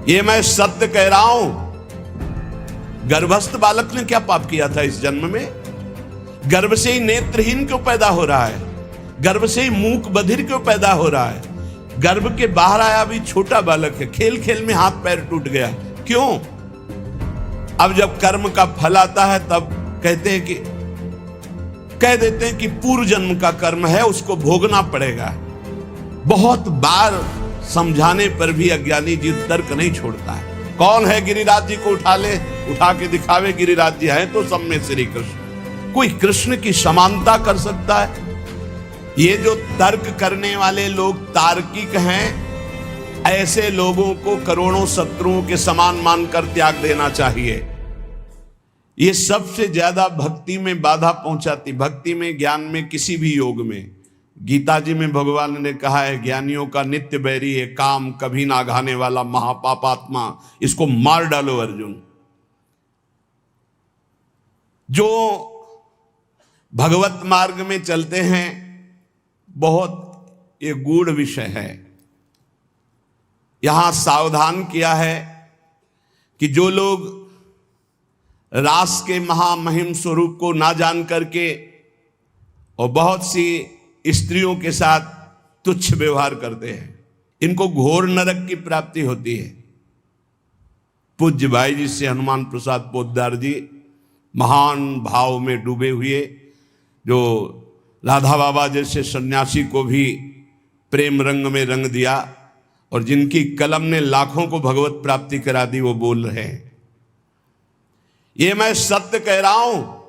ये मैं सत्य कह रहा हूं। गर्भस्थ बालक ने क्या पाप किया था इस जन्म में? गर्भ से ही नेत्रहीन क्यों पैदा हो रहा है? गर्भ से ही मूक बधिर क्यों पैदा हो रहा है? गर्भ के बाहर आया भी छोटा बालक है, खेल खेल में हाथ पैर टूट गया, क्यों? अब जब कर्म का फल आता है तब कह देते हैं कि पूर्व जन्म का कर्म है, उसको भोगना पड़ेगा। बहुत बार समझाने पर भी अज्ञानी जीव तर्क नहीं छोड़ता है। कौन है गिरिराज जी को उठा ले, उठा के दिखावे गिरिराज जी है तो सब में श्री कृष्ण। कोई कृष्ण की समानता कर सकता है? ये जो तर्क करने वाले लोग तार्किक हैं, ऐसे लोगों को करोड़ों शत्रुओं के समान मानकर त्याग देना चाहिए। ये सबसे ज्यादा भक्ति में बाधा पहुंचाती, भक्ति में, ज्ञान में, किसी भी योग में। गीता जी में भगवान ने कहा है, ज्ञानियों का नित्य बैरी है काम, कभी ना घाने वाला महापापात्मा, इसको मार डालो अर्जुन। जो भगवत मार्ग में चलते हैं, बहुत ये गूढ़ विषय है। यहां सावधान किया है कि जो लोग रास के महामहिम स्वरूप को ना जान करके और बहुत सी स्त्रियों के साथ तुच्छ व्यवहार करते हैं, इनको घोर नरक की प्राप्ति होती है। पूज्य भाई जी से हनुमान प्रसाद पोद्दार जी महान भाव में डूबे हुए, जो राधा बाबा जैसे सन्यासी को भी प्रेम रंग में रंग दिया और जिनकी कलम ने लाखों को भगवत प्राप्ति करा दी, वो बोल रहे हैं, ये मैं सत्य कह रहा हूं।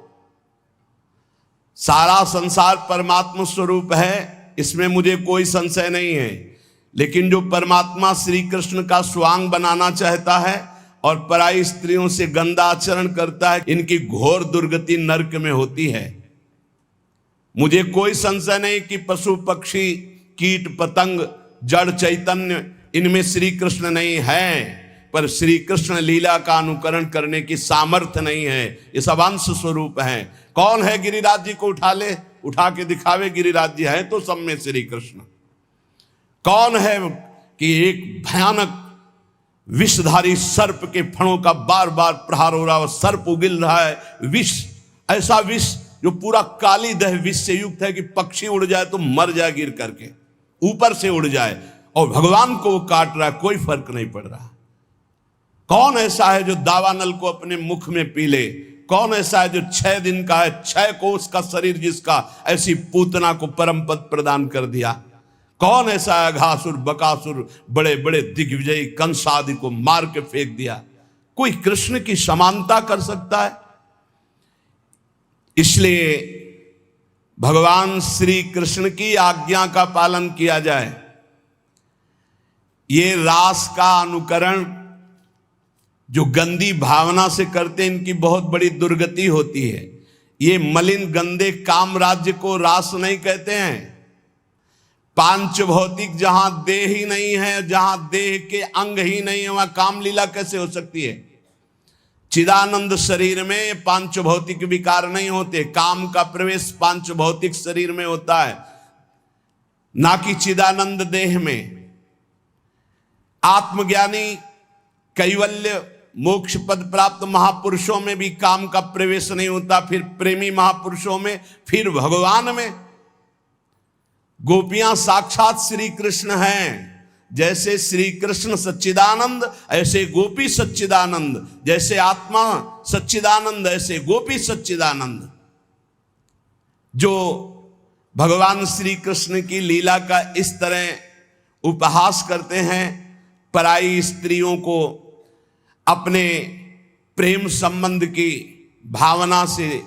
सारा संसार परमात्मा स्वरूप है, इसमें मुझे कोई संशय नहीं है। लेकिन जो परमात्मा श्री कृष्ण का स्वांग बनाना चाहता है और पराई स्त्रियों से गंदा आचरण करता है, इनकी घोर दुर्गति नरक में होती है। मुझे कोई संशय नहीं कि पशु पक्षी कीट पतंग जड़ चैतन्य इनमें श्री कृष्ण नहीं है, पर श्री कृष्ण लीला का अनुकरण करने की सामर्थ्य नहीं है, ये सब अंश स्वरूप है। कौन है गिरिराज जी को उठा ले, उठा के दिखावे गिरिराज जी है तो सब में श्री कृष्ण। कौन है कि एक भयानक विषधारी सर्प के फणों का बार बार प्रहार हो रहा है, सर्प उगिल रहा है, विष, ऐसा विष जो पूरा काली दह विष से युक्त है कि पक्षी उड़ जाए तो मर जाए गिर करके, ऊपर से उड़ जाए, और भगवान को वो काट रहा है, कोई फर्क नहीं पड़ रहा। कौन ऐसा है जो दावानल को अपने मुख में पी ले? कौन ऐसा है जो 6 दिन का है, 6 कोस का शरीर जिसका, ऐसी पूतना को परम पद प्रदान कर दिया? कौन ऐसा है घासुर बकासुर बड़े बड़े दिग्विजयी कंस आदि को मार के फेंक दिया? कोई कृष्ण की समानता कर सकता है? इसलिए भगवान श्री कृष्ण की आज्ञा का पालन किया जाए। ये रास का अनुकरण जो गंदी भावना से करते हैं, इनकी बहुत बड़ी दुर्गति होती है। ये मलिन गंदे काम राज्य को रास नहीं कहते हैं। पांच भौतिक जहां देह ही नहीं है, जहां देह के अंग ही नहीं है, वहां काम लीला कैसे हो सकती है? चिदानंद शरीर में पांच भौतिक विकार नहीं होते। काम का प्रवेश पांच भौतिक शरीर में होता है, ना कि चिदानंद देह में। आत्मज्ञानी कैवल्य मोक्ष पद प्राप्त महापुरुषों में भी काम का प्रवेश नहीं होता, फिर प्रेमी महापुरुषों में, फिर भगवान में। गोपियां साक्षात श्री कृष्ण हैं। जैसे श्री कृष्ण सच्चिदानंद ऐसे गोपी सच्चिदानंद, जैसे आत्मा सच्चिदानंद ऐसे गोपी सच्चिदानंद। जो भगवान श्री कृष्ण की लीला का इस तरह उपहास करते हैं, पराई स्त्रियों को अपने प्रेम संबंध की भावना से,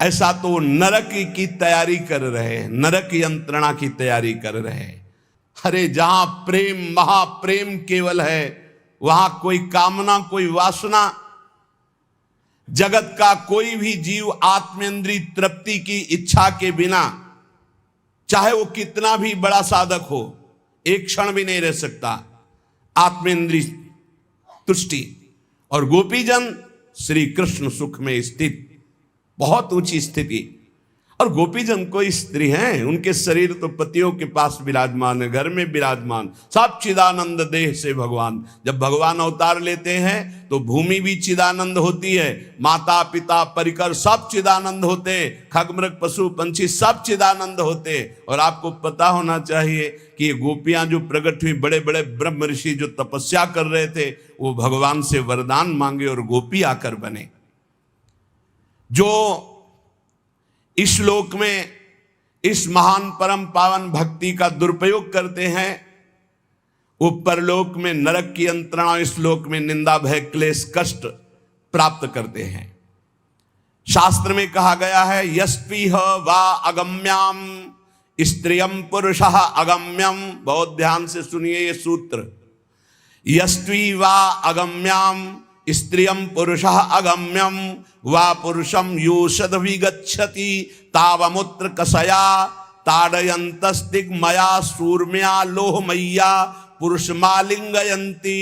ऐसा तो नरक की तैयारी कर रहे हैं, नरक यंत्रणा की तैयारी कर रहे हैं। अरे जहां प्रेम महाप्रेम केवल है, वहां कोई कामना कोई वासना, जगत का कोई भी जीव आत्मेंद्रिय तृप्ति की इच्छा के बिना, चाहे वो कितना भी बड़ा साधक हो, एक क्षण भी नहीं रह सकता आत्मेंद्रिय तुष्टि। और गोपीजन श्री कृष्ण सुख में स्थित, बहुत ऊंची स्थिति। और गोपी जन कोई स्त्री हैं, उनके शरीर तो पतियों के पास विराजमान है, घर में विराजमान, सब चिदानंद देह से भगवान। जब भगवान अवतार लेते हैं तो भूमि भी चिदानंद होती है, माता पिता परिकर सब चिदानंद होते, खगमृग पशु पंछी सब चिदानंद होते। और आपको पता होना चाहिए कि ये गोपियां जो प्रकट हुई, बड़े बड़े ब्रह्म ऋषि जो तपस्या कर रहे थे, वो भगवान से वरदान मांगे और गोपी आकर बने। जो इस लोक में इस महान परम पावन भक्ति का दुरुपयोग करते हैं, वो परलोक में नरक की यंत्रणा, इस लोक में निंदा भय क्लेश कष्ट प्राप्त करते हैं। शास्त्र में कहा गया है, यस्पीह वा अगम्याम स्त्रियम पुरुषः अगम्यम। बहुत ध्यान से सुनिए ये सूत्र, यस्वी वा अगम्याम स्त्रियम पुरुषः अगम्यम वा पुरुषम योषद विगच्छति तावमुत्र कसया ताड़यन्तस्तिग्मया सूर्म्या लोहमय्या पुरुषमालिंगयन्ति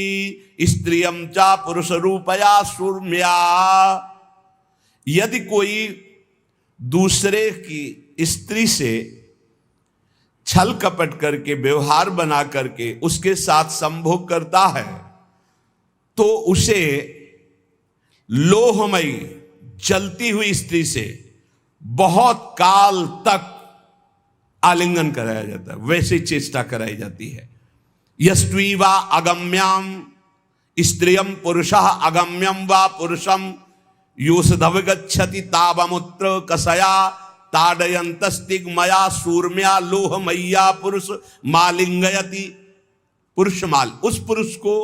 स्त्रियम चा पुरुष रूपया सूर्म्या। यदि कोई दूसरे की स्त्री से छल कपट करके व्यवहार बना करके उसके साथ संभोग करता है तो उसे लोहमयी जलती हुई स्त्री से बहुत काल तक आलिंगन कराया जाता है, वैसे चेष्टा कराई जाती है। यस्वी वा अगम्याम स्त्रियम पुरुषः अगम्यम वा पुरुषम योषधवगच्छति तावमुत्र कसया ताडयन्तस्तिग्मया सूर्म्या लोहमय्या पुरुष मालिंगयति। पुरुष माल, उस पुरुष को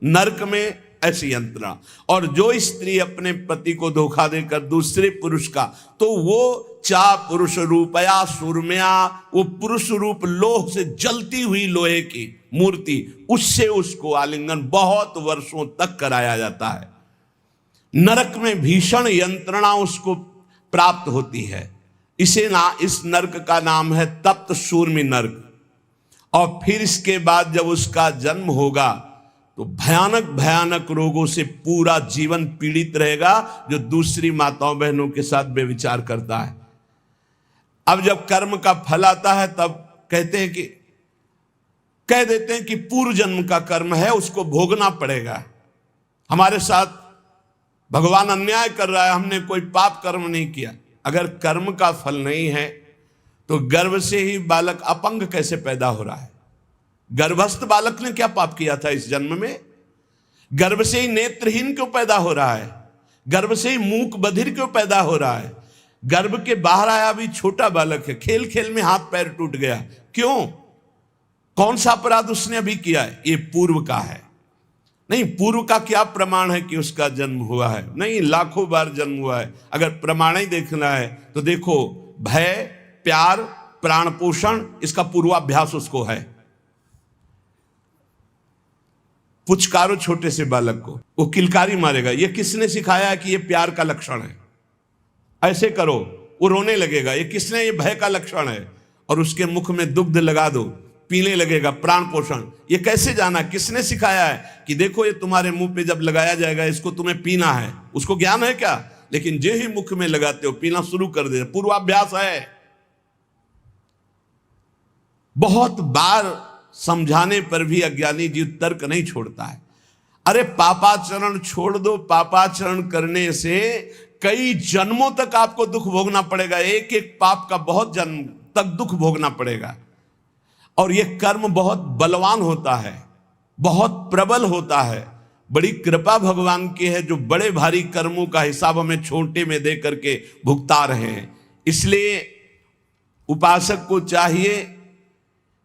नरक में ऐसी यंत्रणा। और जो स्त्री अपने पति को धोखा देकर दूसरे पुरुष का, तो वो चा पुरुष रूपया सूर्म्या, वो पुरुष रूप लोह से जलती हुई लोहे की मूर्ति, उससे उसको आलिंगन बहुत वर्षों तक कराया जाता है। नरक में भीषण यंत्रणा उसको प्राप्त होती है। इस नरक का नाम है तप्त शूर्मी नरक। और फिर इसके बाद जब उसका जन्म होगा तो भयानक भयानक रोगों से पूरा जीवन पीड़ित रहेगा, जो दूसरी माताओं बहनों के साथ बेविचार करता है। अब जब कर्म का फल आता है तब कह देते हैं कि पूर्व जन्म का कर्म है, उसको भोगना पड़ेगा। हमारे साथ भगवान अन्याय कर रहा है, हमने कोई पाप कर्म नहीं किया। अगर कर्म का फल नहीं है तो गर्भ से ही बालक अपंग कैसे पैदा हो रहा है? गर्भस्थ बालक ने क्या पाप किया था इस जन्म में? गर्भ से ही नेत्रहीन क्यों पैदा हो रहा है? गर्भ से ही मूक बधिर क्यों पैदा हो रहा है? गर्भ के बाहर आया भी छोटा बालक है, खेल खेल में हाथ पैर टूट गया, क्यों? कौन सा अपराध उसने अभी किया है? ये पूर्व का है। नहीं, पूर्व का क्या प्रमाण है कि उसका जन्म हुआ है? नहीं, लाखों बार जन्म हुआ है। अगर प्रमाण ही देखना है तो देखो, भय प्यार प्राण पोषण, इसका पूर्वाभ्यास उसको है। पुचकारो छोटे से बालक को, वो किलकारी मारेगा। ये किसने सिखाया है कि ये प्यार का लक्षण है? ऐसे करो, वो रोने लगेगा। ये किसने, ये भय का लक्षण है। और उसके मुख में दुग्ध लगा दो, पीने लगेगा, प्राण पोषण। ये कैसे जाना? किसने सिखाया है कि देखो ये तुम्हारे मुंह पे जब लगाया जाएगा इसको तुम्हें पीना है? उसको ज्ञान है क्या? लेकिन जो ही मुख में लगाते हो पीना शुरू कर दे, पूर्वाभ्यास है। बहुत बार समझाने पर भी अज्ञानी जीव तर्क नहीं छोड़ता है। अरे पापाचरण छोड़ दो, पापाचरण करने से कई जन्मों तक आपको दुख भोगना पड़ेगा। एक एक पाप का बहुत जन्म तक दुख भोगना पड़ेगा। और यह कर्म बहुत बलवान होता है, बहुत प्रबल होता है। बड़ी कृपा भगवान की है जो बड़े भारी कर्मों का हिसाब हमें छोटे में दे करके भुगता रहे हैं। इसलिए उपासक को चाहिए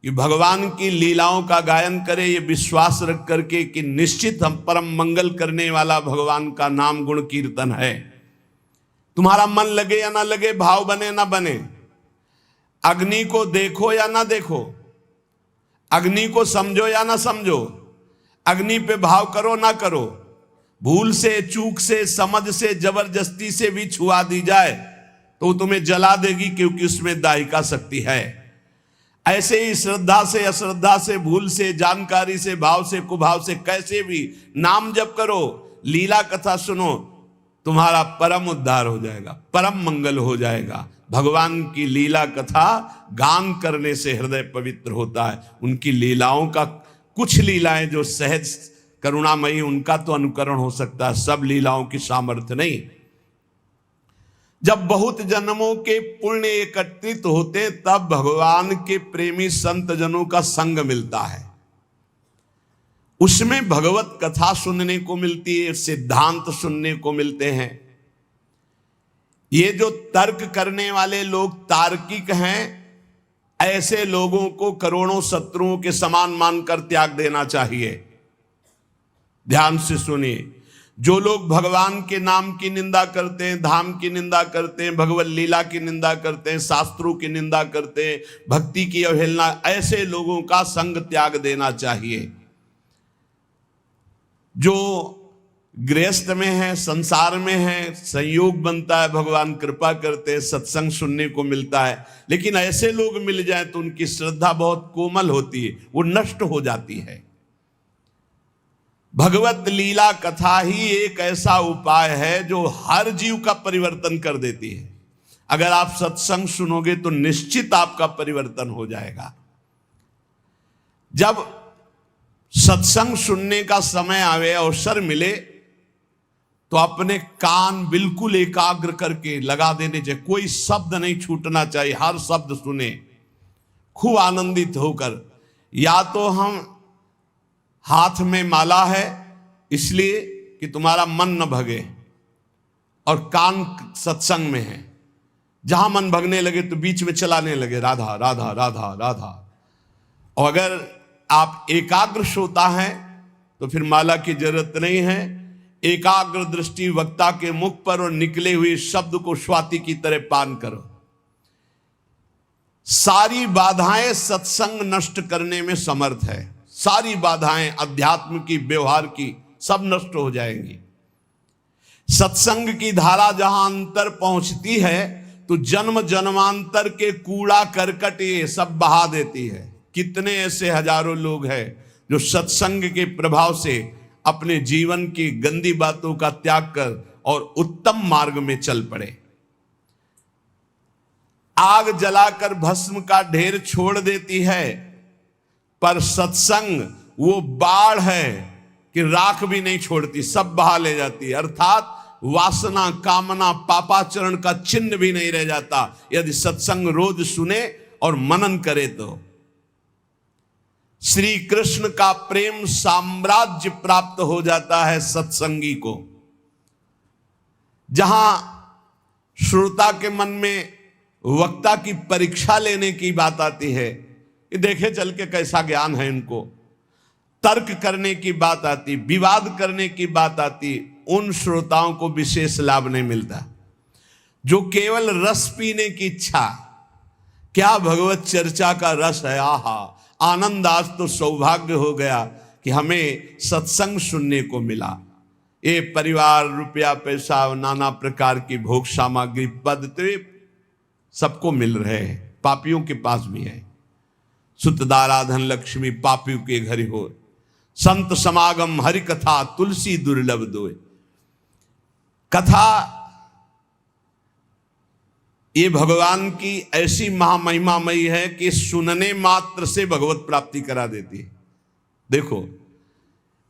कि भगवान की लीलाओं का गायन करे, ये विश्वास रख करके कि निश्चित हम परम मंगल करने वाला भगवान का नाम गुण कीर्तन है। तुम्हारा मन लगे या ना लगे, भाव बने ना बने, अग्नि को देखो या ना देखो, अग्नि को समझो या ना समझो, अग्नि पे भाव करो ना करो, भूल से चूक से समझ से जबरदस्ती से भी छुआ दी जाए तो तुम्हें जला देगी, क्योंकि उसमें दाहिका शक्ति है। ऐसे ही श्रद्धा से अश्रद्धा से, भूल से, जानकारी से, भाव से, कुभाव से, कैसे भी नाम जप करो, लीला कथा सुनो, तुम्हारा परम उद्धार हो जाएगा, परम मंगल हो जाएगा। भगवान की लीला कथा गान करने से हृदय पवित्र होता है। उनकी लीलाओं का, कुछ लीलाएं जो सहज करुणामयी, उनका तो अनुकरण हो सकता है, सब लीलाओं की सामर्थ्य नहीं। जब बहुत जन्मों के पुण्य एकत्रित होते तब भगवान के प्रेमी संत जनों का संग मिलता है, उसमें भगवत कथा सुनने को मिलती है, सिद्धांत सुनने को मिलते हैं। ये जो तर्क करने वाले लोग तार्किक हैं, ऐसे लोगों को करोड़ों शत्रुओं के समान मानकर त्याग देना चाहिए। ध्यान से सुनिए, जो लोग भगवान के नाम की निंदा करते हैं, धाम की निंदा करते हैं, भगवत लीला की निंदा करते हैं, शास्त्रों की निंदा करते हैं, भक्ति की अवहेलना, ऐसे लोगों का संग त्याग देना चाहिए। जो गृहस्थ में है, संसार में है, संयोग बनता है, भगवान कृपा करते हैं, सत्संग सुनने को मिलता है, लेकिन ऐसे लोग मिल जाए तो उनकी श्रद्धा बहुत कोमल होती है, वो नष्ट हो जाती है। भगवत लीला कथा ही एक ऐसा उपाय है जो हर जीव का परिवर्तन कर देती है। अगर आप सत्संग सुनोगे तो निश्चित आपका परिवर्तन हो जाएगा। जब सत्संग सुनने का समय आवे, अवसर मिले, तो अपने कान बिल्कुल एकाग्र करके लगा देने चाहिए, कोई शब्द नहीं छूटना चाहिए, हर शब्द सुने खूब आनंदित होकर। या तो हम हाथ में माला है इसलिए कि तुम्हारा मन न भगे, और कान सत्संग में है, जहां मन भगने लगे तो बीच में चलाने लगे राधा राधा राधा राधा। और अगर आप एकाग्र श्रोता हैं तो फिर माला की जरूरत नहीं है, एकाग्र दृष्टि वक्ता के मुख पर और निकले हुए शब्द को स्वाति की तरह पान करो। सारी बाधाएं सत्संग नष्ट करने में समर्थ है, सारी बाधाएं अध्यात्म की, व्यवहार की, सब नष्ट हो जाएंगी। सत्संग की धारा जहां अंतर पहुंचती है तो जन्म जन्मांतर के कूड़ा करकट ये सब बहा देती है। कितने ऐसे हजारों लोग हैं जो सत्संग के प्रभाव से अपने जीवन की गंदी बातों का त्याग कर और उत्तम मार्ग में चल पड़े। आग जलाकर भस्म का ढेर छोड़ देती है, पर सत्संग वो बाढ़ है कि राख भी नहीं छोड़ती, सब बहा ले जाती है। अर्थात वासना, कामना, पापाचरण का चिन्ह भी नहीं रह जाता यदि सत्संग रोज सुने और मनन करे तो। श्री कृष्ण का प्रेम साम्राज्य प्राप्त हो जाता है सत्संगी को। जहां श्रोता के मन में वक्ता की परीक्षा लेने की बात आती है, ये देखे चल के कैसा ज्ञान है इनको, तर्क करने की बात आती, विवाद करने की बात आती, उन श्रोताओं को विशेष लाभ नहीं मिलता। जो केवल रस पीने की इच्छा, क्या भगवत चर्चा का रस है, आहा आनंद, आज तो सौभाग्य हो गया कि हमें सत्संग सुनने को मिला। ये परिवार, रुपया, पैसा, नाना प्रकार की भोग सामग्री, पद तो सबको मिल रहे हैं, पापियों के पास भी है। सुतदाराधन लक्ष्मी पापियों के घर हो, संत समागम हरि कथा तुलसी दुर्लभ दोय। कथा ये भगवान की ऐसी महामहिमामयी है कि सुनने मात्र से भगवत प्राप्ति करा देती है। देखो,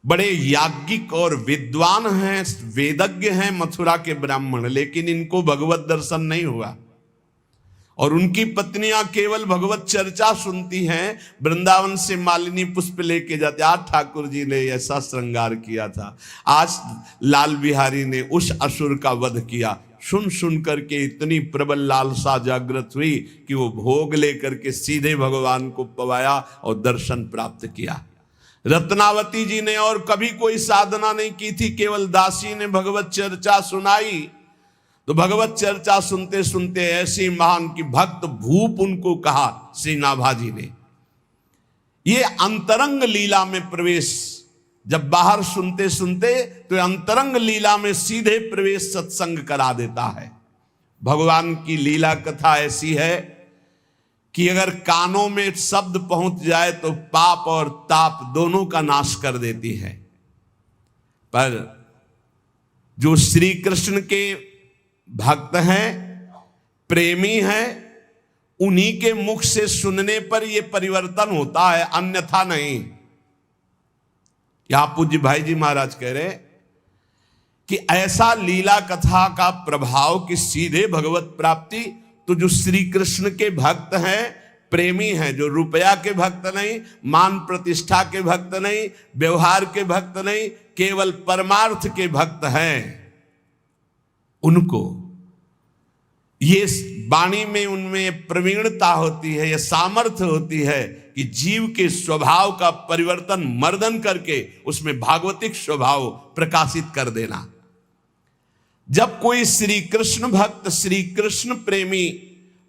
बड़े याज्ञिक और विद्वान हैं, वेदज्ञ हैं मथुरा के ब्राह्मण, लेकिन इनको भगवत दर्शन नहीं हुआ। और उनकी पत्नियां केवल भगवत चर्चा सुनती हैं, वृंदावन से मालिनी पुष्प लेके जाते। आज ठाकुर जी ने ऐसा श्रृंगार किया था, आज लाल बिहारी ने उस असुर का वध किया। सुन सुन करके इतनी प्रबल लालसा जागृत हुई कि वो भोग लेकर के सीधे भगवान को पवाया और दर्शन प्राप्त किया। रत्नावती जी ने और कभी कोई साधना नहीं की थी, केवल दासी ने भगवत चर्चा सुनाई। तो भगवत चर्चा सुनते सुनते ऐसी महान की भक्त भूप उनको कहा श्री नाभाजी ने। ये अंतरंग लीला में प्रवेश, जब बाहर सुनते सुनते तो अंतरंग लीला में सीधे प्रवेश सत्संग करा देता है। भगवान की लीला कथा ऐसी है कि अगर कानों में शब्द पहुंच जाए तो पाप और ताप दोनों का नाश कर देती है। पर जो श्री कृष्ण के भक्त हैं, प्रेमी हैं, उन्हीं के मुख से सुनने पर यह परिवर्तन होता है, अन्यथा नहीं। यहां पूज्य भाई जी महाराज कह रहे कि ऐसा लीला कथा का प्रभाव कि सीधे भगवत प्राप्ति। तो जो श्री कृष्ण के भक्त हैं, प्रेमी हैं, जो रुपया के भक्त नहीं, मान प्रतिष्ठा के भक्त नहीं, व्यवहार के भक्त नहीं, केवल परमार्थ के भक्त हैं, उनको ये वाणी में उनमें प्रवीणता होती है, यह सामर्थ्य होती है कि जीव के स्वभाव का परिवर्तन मर्दन करके उसमें भागवतिक स्वभाव प्रकाशित कर देना। जब कोई श्री कृष्ण भक्त, श्री कृष्ण प्रेमी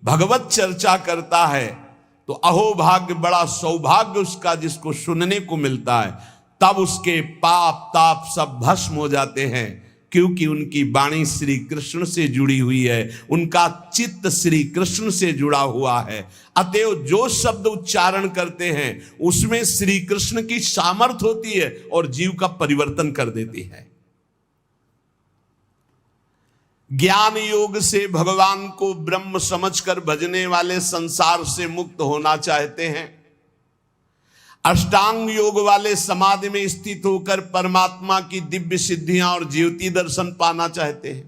भगवत चर्चा करता है तो अहोभाग्य, बड़ा सौभाग्य उसका जिसको सुनने को मिलता है। तब उसके पाप ताप सब भस्म हो जाते हैं, क्योंकि उनकी वाणी श्री कृष्ण से जुड़ी हुई है, उनका चित्त श्री कृष्ण से जुड़ा हुआ है। अतएव जो शब्द उच्चारण करते हैं उसमें श्री कृष्ण की सामर्थ्य होती है और जीव का परिवर्तन कर देती है। ज्ञान योग से भगवान को ब्रह्म समझकर भजने वाले संसार से मुक्त होना चाहते हैं। अष्टांग योग वाले समाधि में स्थित होकर परमात्मा की दिव्य सिद्धियां और ज्योति दर्शन पाना चाहते हैं।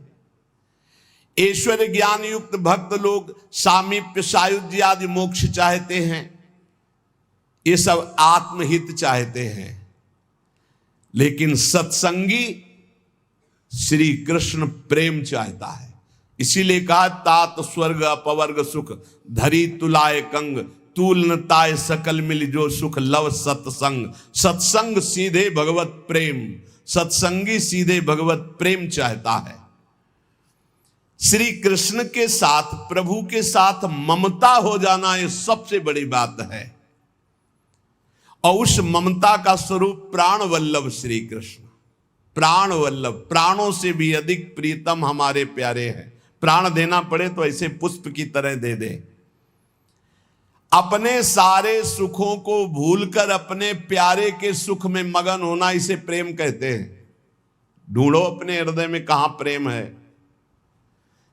ऐश्वर्य ज्ञान युक्त भक्त लोग सामीप्य, सायुज्य आदि मोक्ष चाहते हैं। ये सब आत्महित चाहते हैं। लेकिन सत्संगी श्री कृष्ण प्रेम चाहता है। इसीलिए कहा, तात स्वर्ग अपवर्ग सुख धरी तुलाए कंग, तूल न ताय सकल मिल जो सुख लव सत्संग। सत्संग सीधे भगवत प्रेम, सत्संगी सीधे भगवत प्रेम चाहता है। श्री कृष्ण के साथ, प्रभु के साथ ममता हो जाना, ये सबसे बड़ी बात है। और उस ममता का स्वरूप प्राण वल्लभ श्री कृष्ण, प्राण वल्लभ, प्राणों से भी अधिक प्रीतम हमारे प्यारे हैं। प्राण देना पड़े तो ऐसे पुष्प की तरह दे दे। अपने सारे सुखों को भूलकर अपने प्यारे के सुख में मगन होना, इसे प्रेम कहते हैं। ढूंढो अपने हृदय में कहां प्रेम है।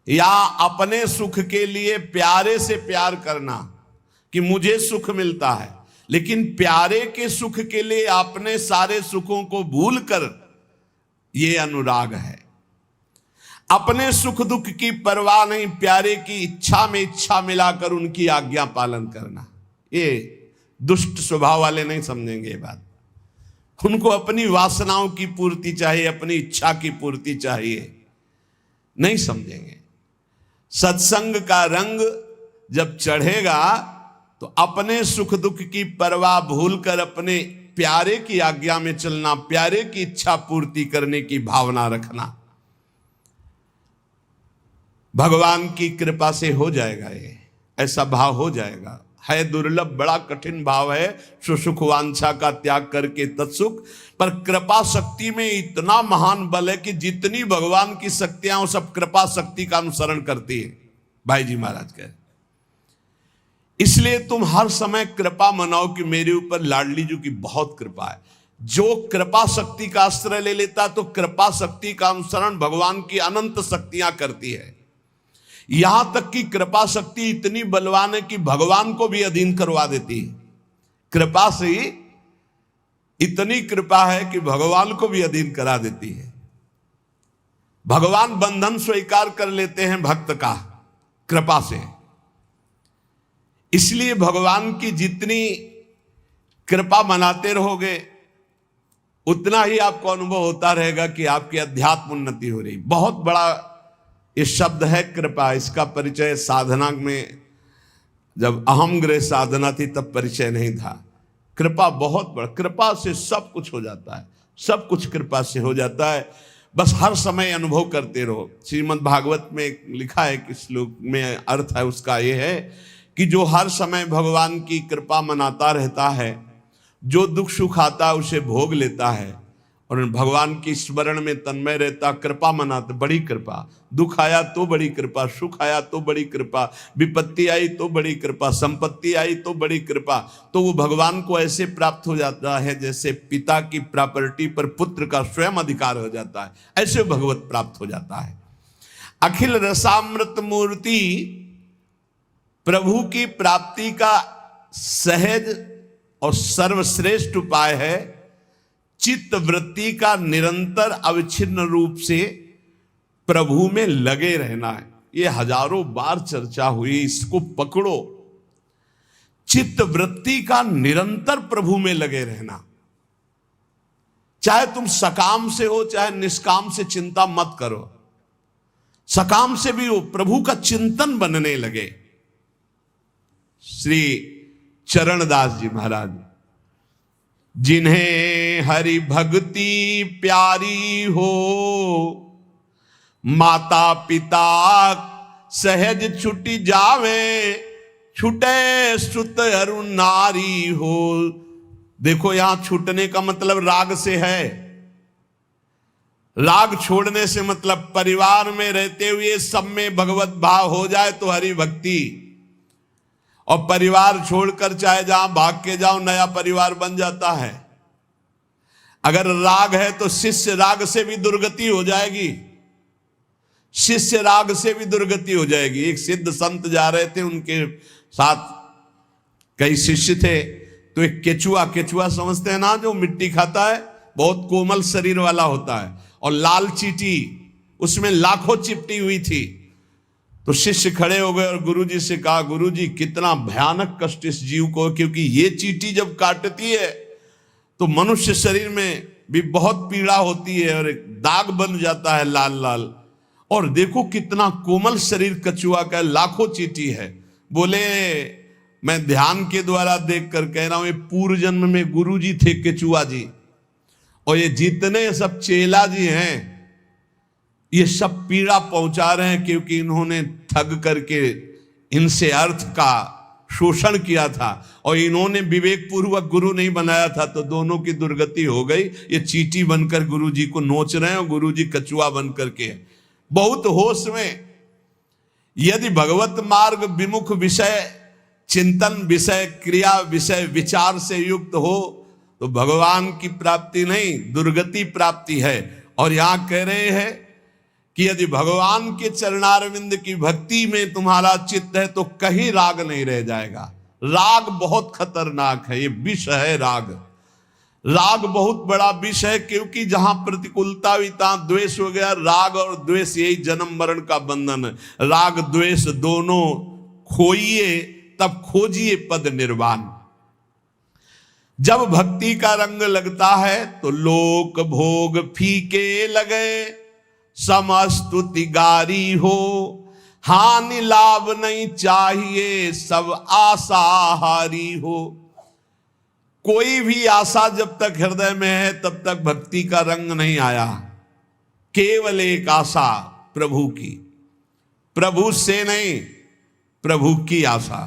या अपने सुख के लिए प्यारे से प्यार करना कि मुझे सुख मिलता है, लेकिन प्यारे के सुख के लिए अपने सारे सुखों को भूलकर, ये अनुराग है। अपने सुख दुख की परवाह नहीं, प्यारे की इच्छा में इच्छा मिलाकर उनकी आज्ञा पालन करना। ये दुष्ट स्वभाव वाले नहीं समझेंगे ये बात। उनको अपनी वासनाओं की पूर्ति चाहिए, अपनी इच्छा की पूर्ति चाहिए, नहीं समझेंगे। सत्संग का रंग जब चढ़ेगा तो अपने सुख दुख की परवाह भूलकर अपने प्यारे की आज्ञा में चलना, प्यारे की इच्छा पूर्ति करने की भावना रखना, भगवान की कृपा से हो जाएगा। ये ऐसा भाव हो जाएगा। है दुर्लभ, बड़ा कठिन भाव है, सुसुख वांछा का त्याग करके तत्सुख। पर कृपा शक्ति में इतना महान बल है कि जितनी भगवान की शक्तियां वो सब कृपा शक्ति का अनुसरण करती है। भाई जी महाराज कह, इसलिए तुम हर समय कृपा मनाओ कि मेरे ऊपर लाडली जी की बहुत कृपा है। जो कृपा शक्ति का आश्रय ले लेता तो कृपा शक्ति का अनुसरण भगवान की अनंत शक्तियां करती है। यहां तक कि कृपा शक्ति इतनी बलवान है कि भगवान को भी अधीन करवा देती है। कृपा से ही इतनी कृपा है कि भगवान को भी अधीन करा देती है। भगवान बंधन स्वीकार कर लेते हैं भक्त का कृपा से। इसलिए भगवान की जितनी कृपा मनाते रहोगे उतना ही आपको अनुभव होता रहेगा कि आपकी अध्यात्म उन्नति हो रही। बहुत बड़ा ये शब्द है कृपा। इसका परिचय साधना में, जब अहम ग्रह साधना थी तब परिचय नहीं था। कृपा बहुत बड़ा, कृपा से सब कुछ हो जाता है, सब कुछ कृपा से हो जाता है। बस हर समय अनुभव करते रहो। श्रीमद् भागवत में लिखा है कि श्लोक में अर्थ है उसका ये है कि जो हर समय भगवान की कृपा मनाता रहता है, जो दुख सुख आता है उसे भोग लेता है, और भगवान की स्मरण में तन्मय रहता, कृपा मनाते, बड़ी कृपा, दुख आया तो बड़ी कृपा, सुख आया तो बड़ी कृपा, विपत्ति आई तो बड़ी कृपा, संपत्ति आई तो बड़ी कृपा। तो वो भगवान को ऐसे प्राप्त हो जाता है जैसे पिता की प्रॉपर्टी पर पुत्र का स्वयं अधिकार हो जाता है, ऐसे भगवत प्राप्त हो जाता है। अखिल रसामृत मूर्ति प्रभु की प्राप्ति का सहज और सर्वश्रेष्ठ उपाय है। चित्त वृत्ति का निरंतर अविच्छिन्न रूप से प्रभु में लगे रहना है। ये हजारों बार चर्चा हुई, इसको पकड़ो। चित्त वृत्ति का निरंतर प्रभु में लगे रहना, चाहे तुम सकाम से हो चाहे निष्काम से, चिंता मत करो। सकाम से भी हो, प्रभु का चिंतन बनने लगे। श्री चरणदास जी महाराज, जिन्हें हरि भक्ति प्यारी हो, माता पिता सहज छुटी जावे, छुटे सुत अरु नारी हो। देखो यहां छूटने का मतलब राग से है। राग छोड़ने से मतलब परिवार में रहते हुए सब में भगवत भाव हो जाए तो हरि भक्ति, और परिवार छोड़कर चाहे जहां भाग के जाओ नया परिवार बन जाता है। अगर राग है तो शिष्य राग से भी दुर्गति हो जाएगी, शिष्य राग से भी दुर्गति हो जाएगी। एक सिद्ध संत जा रहे थे, उनके साथ कई शिष्य थे, तो एक केचुआ, केचुआ समझते हैं ना, जो मिट्टी खाता है, बहुत कोमल शरीर वाला होता है, और लाल चींटी उसमें लाखों चिपटी हुई थी। तो शिष्य खड़े हो गए और गुरुजी से कहा, गुरुजी कितना भयानक कष्ट इस जीव को, क्योंकि ये चींटी जब काटती है तो मनुष्य शरीर में भी बहुत पीड़ा होती है और एक दाग बन जाता है लाल लाल, और देखो कितना कोमल शरीर कछुआ का, लाखों चींटी है। बोले मैं ध्यान के द्वारा देख कर कह रहा हूं, ये पूर्व जन्म में गुरुजी थे केचुआ जी, और ये जितने सब चेला जी हैं ये सब पीड़ा पहुंचा रहे हैं, क्योंकि इन्होंने ठग करके इनसे अर्थ का शोषण किया था और इन्होंने विवेक पूर्वक गुरु नहीं बनाया था, तो दोनों की दुर्गति हो गई। ये चींटी बनकर गुरु जी को नोच रहे हैं और गुरु जी कछुआ बन करके। बहुत होश में यदि भगवत मार्ग विमुख विषय चिंतन, विषय क्रिया, विषय विचार से युक्त हो तो भगवान की प्राप्ति नहीं दुर्गति प्राप्ति है। और यहां कह रहे हैं कि यदि भगवान के चरणारविंद की भक्ति में तुम्हारा चित्त है तो कहीं राग नहीं रह जाएगा। राग बहुत खतरनाक है, ये विष है राग। राग बहुत बड़ा विष है, क्योंकि जहां प्रतिकूलता हुई तहां द्वेष हो गया। राग और द्वेष यही जन्म मरण का बंधन है। राग द्वेष दोनों खोइए तब खोजिए पद निर्वाण। जब भक्ति का रंग लगता है तो लोक भोग फीके लगे, समस्तुति गारी हो, हानि लाभ नहीं चाहिए, सब आशाहारी हो। कोई भी आशा जब तक हृदय में है तब तक भक्ति का रंग नहीं आया। केवल एक आशा प्रभु की, प्रभु से नहीं, प्रभु की आशा।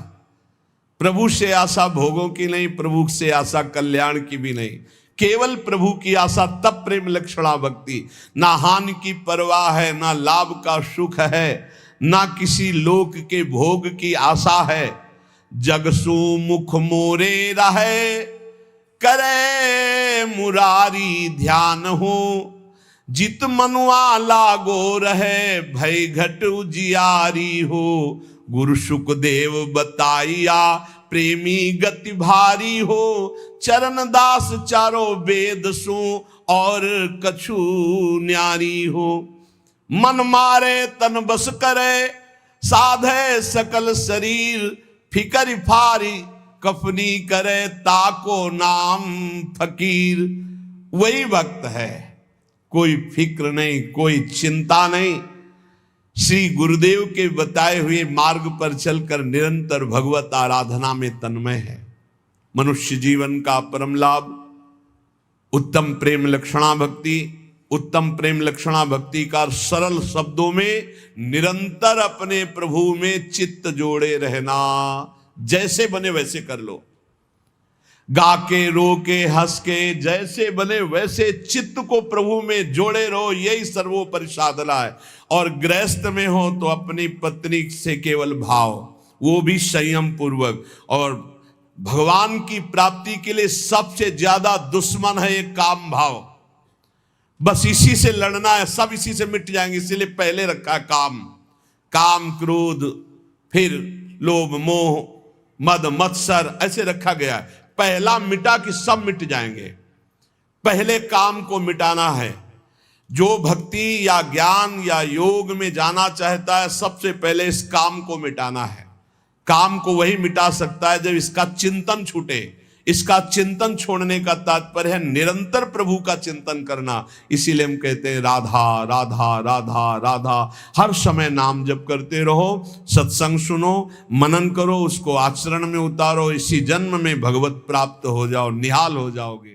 प्रभु से आशा भोगों की नहीं, प्रभु से आशा कल्याण की भी नहीं, केवल प्रभु की आशा। तब प्रेम लक्षणा भक्ति। ना हानि की परवाह है, ना लाभ का सुख है, ना किसी लोक के भोग की आशा है। जग सुमुख मोरे रहे, करे मुरारी ध्यान हो, जित मनुआ लागो रहे, भय घट उजियारी हो। गुरु सुखदेव बताइया, प्रेमी गति भारी हो, चरण दास चारों वेद सु, और कछु न्यारी हो। मन मारे तन बस करे, साधे सकल शरीर, फिकर फारी कफनी करे, ताको नाम फकीर। वही भक्त है, कोई फिक्र नहीं, कोई चिंता नहीं। श्री गुरुदेव के बताए हुए मार्ग पर चलकर निरंतर भगवत आराधना में तन्मय है। मनुष्य जीवन का परम लाभ उत्तम प्रेम लक्षणा भक्ति। उत्तम प्रेम लक्षणा भक्ति का सरल शब्दों में निरंतर अपने प्रभु में चित्त जोड़े रहना। जैसे बने वैसे कर लो। गा के, रो के, हंस के, जैसे बने वैसे चित्त को प्रभु में जोड़े रहो, यही सर्वोपरि साधना है। और गृहस्थ में हो तो अपनी पत्नी से केवल भाव, वो भी संयम पूर्वक। और भगवान की प्राप्ति के लिए सबसे ज्यादा दुश्मन है ये काम भाव, बस इसी से लड़ना है, सब इसी से मिट जाएंगे। इसीलिए पहले रखा है काम, काम क्रोध, फिर लोभ मोह मद मत्सर, ऐसे रखा गया है। पहला मिटा कि सब मिट जाएंगे, पहले काम को मिटाना है। जो भक्ति या ज्ञान या योग में जाना चाहता है, सबसे पहले इस काम को मिटाना है। काम को वही मिटा सकता है जब इसका चिंतन छूटे। इसका चिंतन छोड़ने का तात्पर्य है निरंतर प्रभु का चिंतन करना। इसीलिए हम कहते हैं राधा राधा राधा राधा, हर समय नाम जप करते रहो, सत्संग सुनो, मनन करो, उसको आचरण में उतारो। इसी जन्म में भगवत प्राप्त हो जाओ, निहाल हो जाओगे।